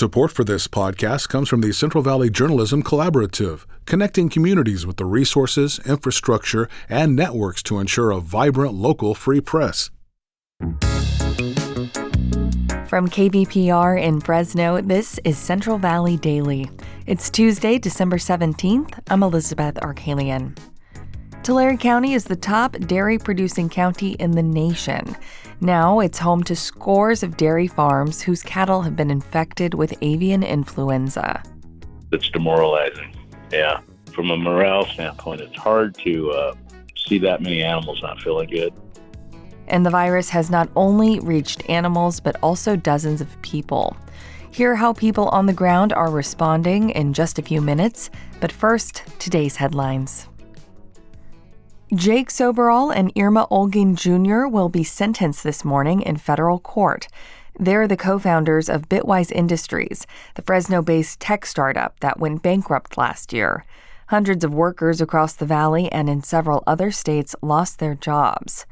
Support for this podcast comes from the Central Valley Journalism Collaborative, connecting communities with the resources, infrastructure, and networks to ensure a vibrant local free press. From KVPR in Fresno, this is Central Valley Daily. It's Tuesday, December 17th. I'm Elizabeth Arkalian. Tulare County is the top dairy-producing county in the nation. Now it's home to scores of dairy farms whose cattle have been infected with avian influenza. It's demoralizing, yeah. From a morale standpoint, it's hard to see that many animals not feeling good. And the virus has not only reached animals, but also dozens of people. Hear how people on the ground are responding in just a few minutes. But first, today's headlines. Jake Soberall and Irma Olguin Jr. will be sentenced this morning in federal court. They're the co-founders of Bitwise Industries, the Fresno-based tech startup that went bankrupt last year. Hundreds of workers across the valley and in several other states lost their jobs.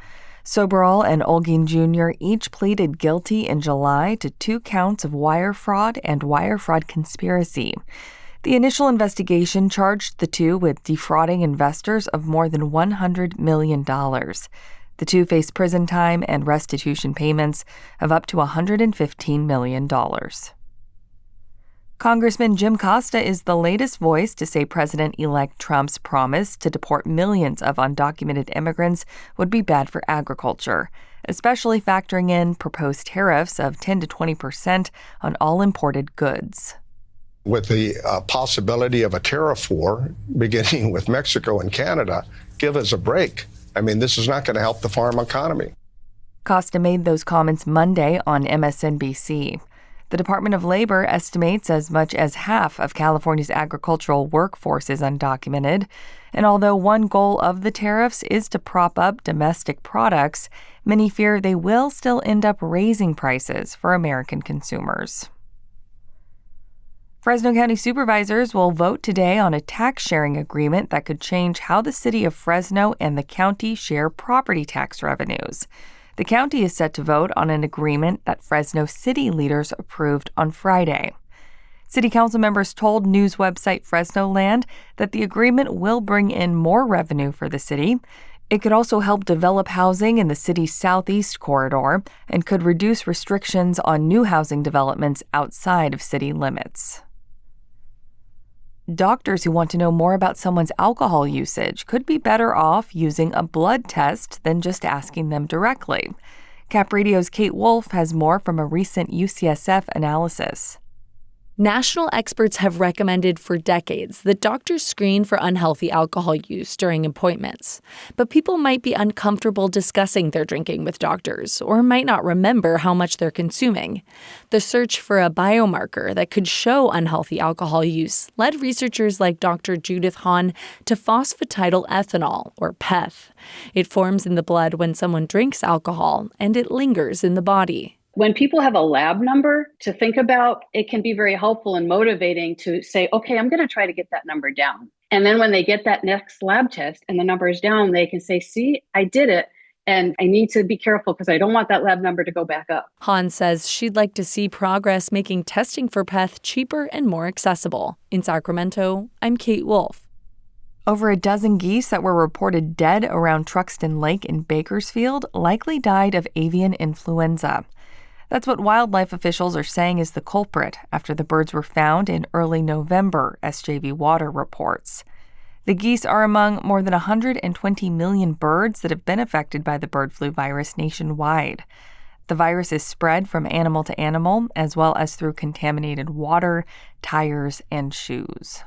Soberall and Olguin Jr. each pleaded guilty in July to 2 counts of wire fraud and wire fraud conspiracy. The initial investigation charged the two with defrauding investors of more than $100 million. The two face prison time and restitution payments of up to $115 million. Congressman Jim Costa is the latest voice to say President-elect Trump's promise to deport millions of undocumented immigrants would be bad for agriculture, especially factoring in proposed tariffs of 10 to 20% on all imported goods. With the possibility of a tariff war beginning with Mexico and Canada, give us a break. I mean, this is not going to help the farm economy. Costa made those comments Monday on MSNBC. The Department of Labor estimates as much as half of California's agricultural workforce is undocumented. And although one goal of the tariffs is to prop up domestic products, many fear they will still end up raising prices for American consumers. Fresno County supervisors will vote today on a tax-sharing agreement that could change how the city of Fresno and the county share property tax revenues. The county is set to vote on an agreement that Fresno city leaders approved on Friday. City council members told news website Fresno Land that the agreement will bring in more revenue for the city. It could also help develop housing in the city's southeast corridor and could reduce restrictions on new housing developments outside of city limits. Doctors who want to know more about someone's alcohol usage could be better off using a blood test than just asking them directly. Cap Radio's Kate Wolf has more from a recent UCSF analysis. National experts have recommended for decades that doctors screen for unhealthy alcohol use during appointments. But people might be uncomfortable discussing their drinking with doctors or might not remember how much they're consuming. The search for a biomarker that could show unhealthy alcohol use led researchers like Dr. Judith Hahn to phosphatidylethanol, or PEth. It forms in the blood when someone drinks alcohol, and it lingers in the body. When people have a lab number to think about, it can be very helpful and motivating to say, okay, I'm going to try to get that number down. And then when they get that next lab test and the number is down, they can say, see, I did it. And I need to be careful because I don't want that lab number to go back up. Hahn says she'd like to see progress making testing for PEth cheaper and more accessible. In Sacramento, I'm Kate Wolf. Over a dozen geese that were reported dead around Truxton Lake in Bakersfield likely died of avian influenza. That's what wildlife officials are saying is the culprit after the birds were found in early November, SJV Water reports. The geese are among more than 120 million birds that have been affected by the bird flu virus nationwide. The virus is spread from animal to animal, as well as through contaminated water, tires, and shoes.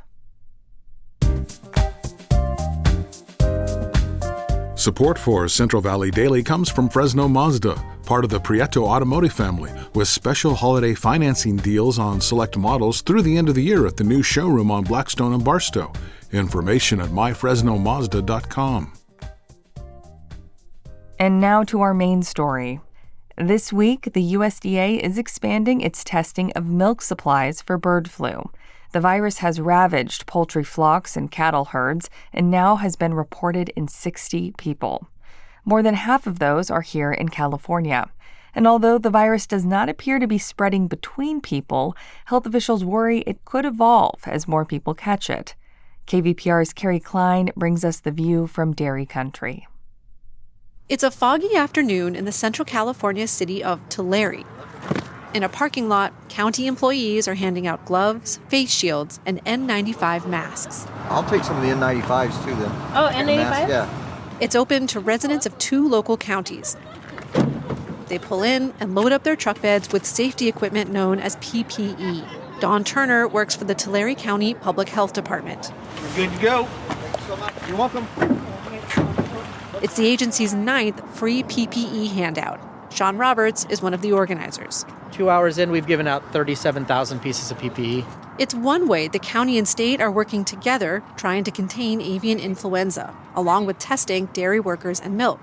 Support for Central Valley Daily comes from Fresno Mazda, part of the Prieto Automotive family, with special holiday financing deals on select models through the end of the year at the new showroom on Blackstone and Barstow. Information at myfresnomazda.com. And now to our main story. This week, the USDA is expanding its testing of milk supplies for bird flu. The virus has ravaged poultry flocks and cattle herds and now has been reported in 60 people. More than half of those are here in California. And although the virus does not appear to be spreading between people, health officials worry it could evolve as more people catch it. KVPR's Kerry Klein brings us the view from dairy country. It's a foggy afternoon in the Central California city of Tulare. In a parking lot, county employees are handing out gloves, face shields, and N95 masks. I'll take some of the N95s too then. Oh, N95? Yeah. It's open to residents of 2 local counties. They pull in and load up their truck beds with safety equipment known as PPE. Dawn Turner works for the Tulare County Public Health Department. We're good to go. Thanks so much. You're welcome. It's the agency's 9th free PPE handout. Sean Roberts is one of the organizers. 2 hours in, we've given out 37,000 pieces of PPE. It's one way the county and state are working together trying to contain avian influenza, along with testing dairy workers and milk.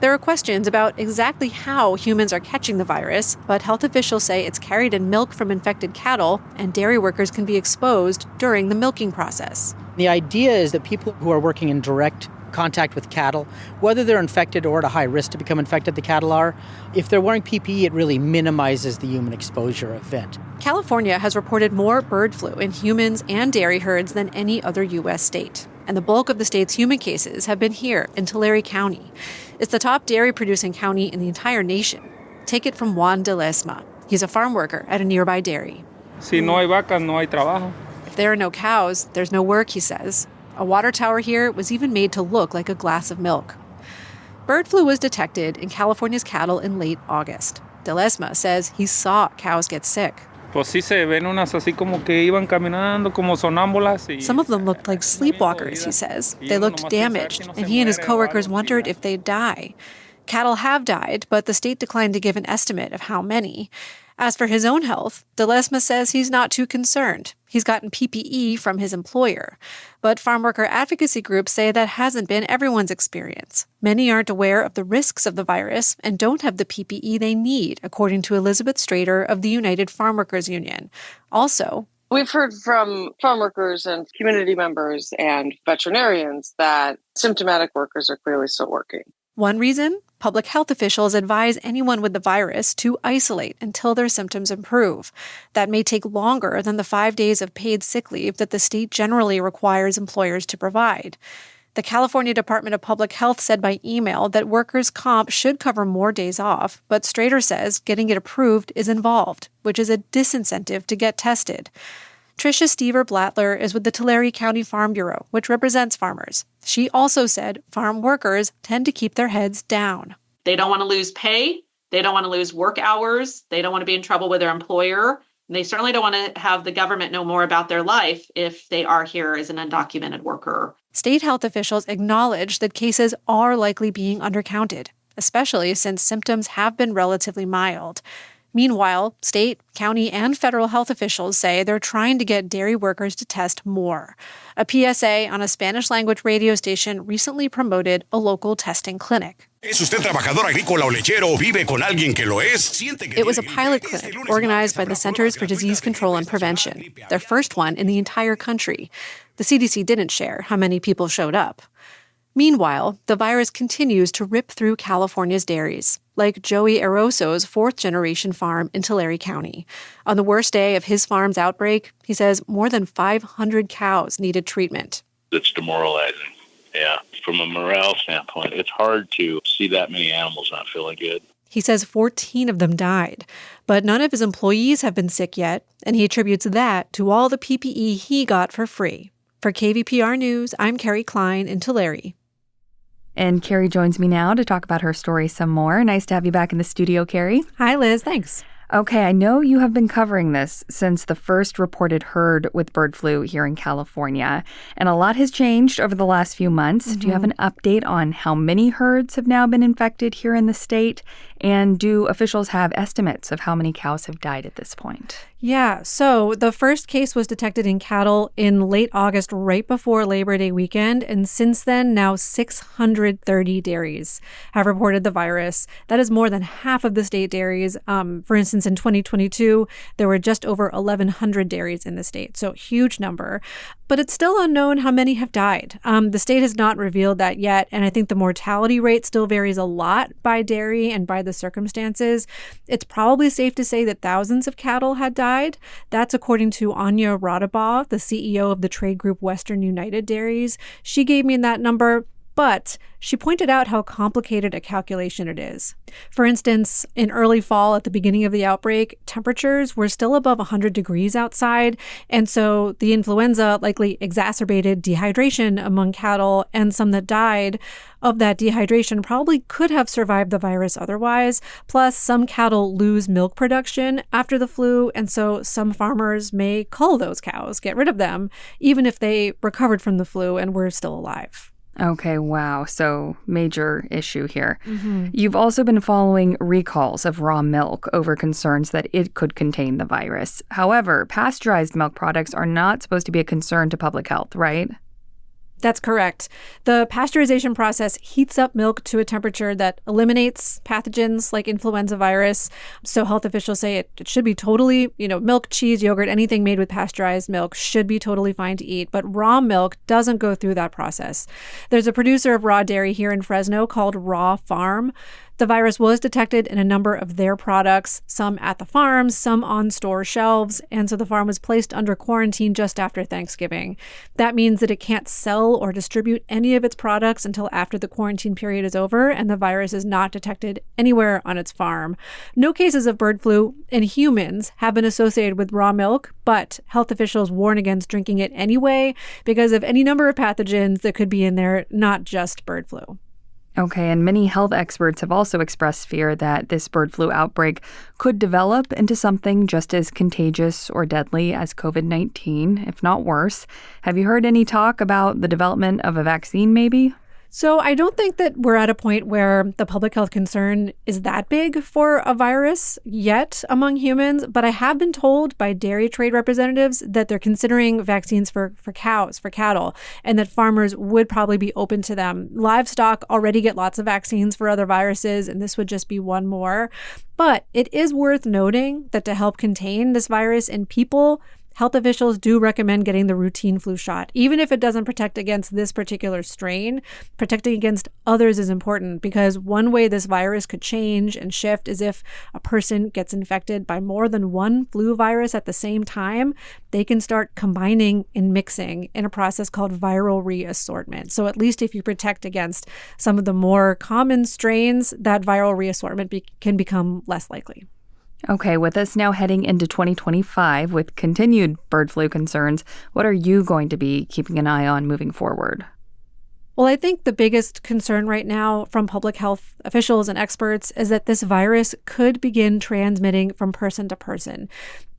There are questions about exactly how humans are catching the virus, but health officials say it's carried in milk from infected cattle, and dairy workers can be exposed during the milking process. The idea is that people who are working in direct contact with cattle, whether they're infected or at a high risk to become infected, the cattle are, if they're wearing PPE, it really minimizes the human exposure event. California has reported more bird flu in humans and dairy herds than any other U.S. state. And the bulk of the state's human cases have been here in Tulare County. It's the top dairy-producing county in the entire nation. Take it from Juan de Lesma. He's a farm worker at a nearby dairy. Si no hay vacas, no hay trabajo. If there are no cows, there's no work, he says. A water tower here was even made to look like a glass of milk. Bird flu was detected in California's cattle in late August. De Lesma says he saw cows get sick. Pues sí se ven unas así como que iban caminando como sonámbulas. Some of them looked like sleepwalkers, he says. They looked damaged, and he and his coworkers wondered if they'd die. Cattle have died, but the state declined to give an estimate of how many. As for his own health, De Lesma says he's not too concerned. He's gotten PPE from his employer. But farm worker advocacy groups say that hasn't been everyone's experience. Many aren't aware of the risks of the virus and don't have the PPE they need, according to Elizabeth Strader of the United Farm Workers Union. Also, we've heard from farm workers and community members and veterinarians that symptomatic workers are clearly still working. One reason? Public health officials advise anyone with the virus to isolate until their symptoms improve. That may take longer than the 5 days of paid sick leave that the state generally requires employers to provide. The California Department of Public Health said by email that workers' comp should cover more days off, but Strader says getting it approved is involved, which is a disincentive to get tested. Tricia Stever-Blattler is with the Tulare County Farm Bureau, which represents farmers. She also said farm workers tend to keep their heads down. They don't want to lose pay. They don't want to lose work hours. They don't want to be in trouble with their employer. And they certainly don't want to have the government know more about their life if they are here as an undocumented worker. State health officials acknowledge that cases are likely being undercounted, especially since symptoms have been relatively mild. Meanwhile, state, county, and federal health officials say they're trying to get dairy workers to test more. A PSA on a Spanish-language radio station recently promoted a local testing clinic. It was a pilot clinic organized by the Centers for Disease Control and Prevention, their first one in the entire country. The CDC didn't share how many people showed up. Meanwhile, the virus continues to rip through California's dairies, like Joey Eroso's 4th-generation farm in Tulare County. On the worst day of his farm's outbreak, he says more than 500 cows needed treatment. It's demoralizing. Yeah. From a morale standpoint, it's hard to see that many animals not feeling good. He says 14 of them died, but none of his employees have been sick yet, and he attributes that to all the PPE he got for free. For KVPR News, I'm Kerry Klein in Tulare. And Kerry joins me now to talk about her story some more. Nice to have you back in the studio, Kerry. Hi, Liz. Thanks. Okay, I know you have been covering this since the first reported herd with bird flu here in California, and a lot has changed over the last few months. Mm-hmm. Do you have an update on how many herds have now been infected here in the state? And do officials have estimates of how many cows have died at this point? Yeah, so the first case was detected in cattle in late August, right before Labor Day weekend. And since then, now 630 dairies have reported the virus. That is more than half of the state dairies. For instance, in 2022, there were just over 1,100 dairies in the state. So huge number. But it's still unknown how many have died. The state has not revealed that yet. And I think the mortality rate still varies a lot by dairy and by the circumstances. It's probably safe to say that thousands of cattle had died. That's according to Anya Radabaugh, the CEO of the trade group Western United Dairies. She gave me that number, but she pointed out how complicated a calculation it is. For instance, in early fall at the beginning of the outbreak, temperatures were still above 100 degrees outside, and so the influenza likely exacerbated dehydration among cattle, and some that died of that dehydration probably could have survived the virus otherwise. Plus, some cattle lose milk production after the flu, and so some farmers may cull those cows, get rid of them, even if they recovered from the flu and were still alive. Okay, wow. So major issue here. You've also been following recalls of raw milk over concerns that it could contain the virus. However, pasteurized milk products are not supposed to be a concern to public health, right? That's correct. The pasteurization process heats up milk to a temperature that eliminates pathogens like influenza virus. So health officials say it should be totally, milk, cheese, yogurt, anything made with pasteurized milk should be totally fine to eat. But raw milk doesn't go through that process. There's a producer of raw dairy here in Fresno called Raw Farm. The virus was detected in a number of their products, some at the farms, some on store shelves, and so the farm was placed under quarantine just after Thanksgiving. That means that it can't sell or distribute any of its products until after the quarantine period is over, and the virus is not detected anywhere on its farm. No cases of bird flu in humans have been associated with raw milk, but health officials warn against drinking it anyway because of any number of pathogens that could be in there, not just bird flu. Okay, and many health experts have also expressed fear that this bird flu outbreak could develop into something just as contagious or deadly as COVID-19, if not worse. Have you heard any talk about the development of a vaccine, maybe? So I don't think that we're at a point where the public health concern is that big for a virus yet among humans, but I have been told by dairy trade representatives that they're considering vaccines for cows, for cattle, and that farmers would probably be open to them. Livestock already get lots of vaccines for other viruses, and this would just be one more. But it is worth noting that to help contain this virus in people, health officials do recommend getting the routine flu shot. Even if it doesn't protect against this particular strain, protecting against others is important because one way this virus could change and shift is if a person gets infected by more than one flu virus at the same time, they can start combining and mixing in a process called viral reassortment. So at least if you protect against some of the more common strains, that viral reassortment can become less likely. Okay, with us now heading into 2025 with continued bird flu concerns, what are you going to be keeping an eye on moving forward? Well, I think the biggest concern right now from public health officials and experts is that this virus could begin transmitting from person to person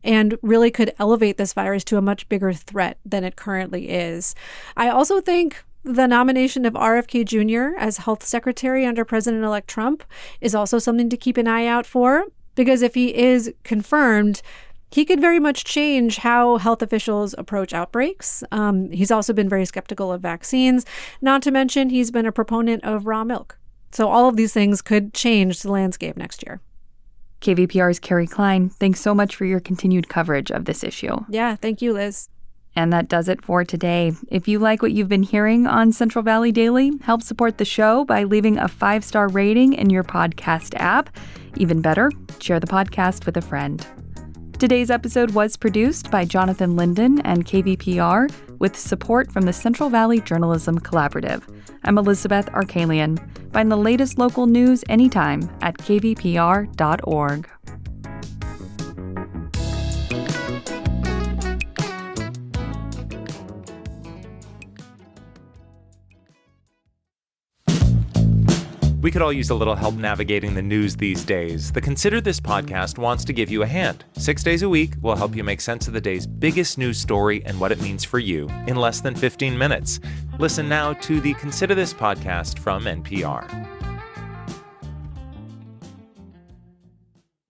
and really could elevate this virus to a much bigger threat than it currently is. I also think the nomination of RFK Jr. as health secretary under President-elect Trump is also something to keep an eye out for. Because if he is confirmed, he could very much change how health officials approach outbreaks. He's also been very skeptical of vaccines, not to mention he's been a proponent of raw milk. So all of these things could change the landscape next year. KVPR's Kerry Klein, thanks so much for your continued coverage of this issue. Yeah, thank you, Liz. And that does it for today. If you like what you've been hearing on Central Valley Daily, help support the show by leaving a 5-star rating in your podcast app. Even better, share the podcast with a friend. Today's episode was produced by Jonathan Linden and KVPR with support from the Central Valley Journalism Collaborative. I'm Elizabeth Arkalian. Find the latest local news anytime at kvpr.org. We could all use a little help navigating the news these days. The Consider This podcast wants to give you a hand. 6 days a week, we'll help you make sense of the day's biggest news story and what it means for you in less than 15 minutes. Listen now to the Consider This podcast from NPR.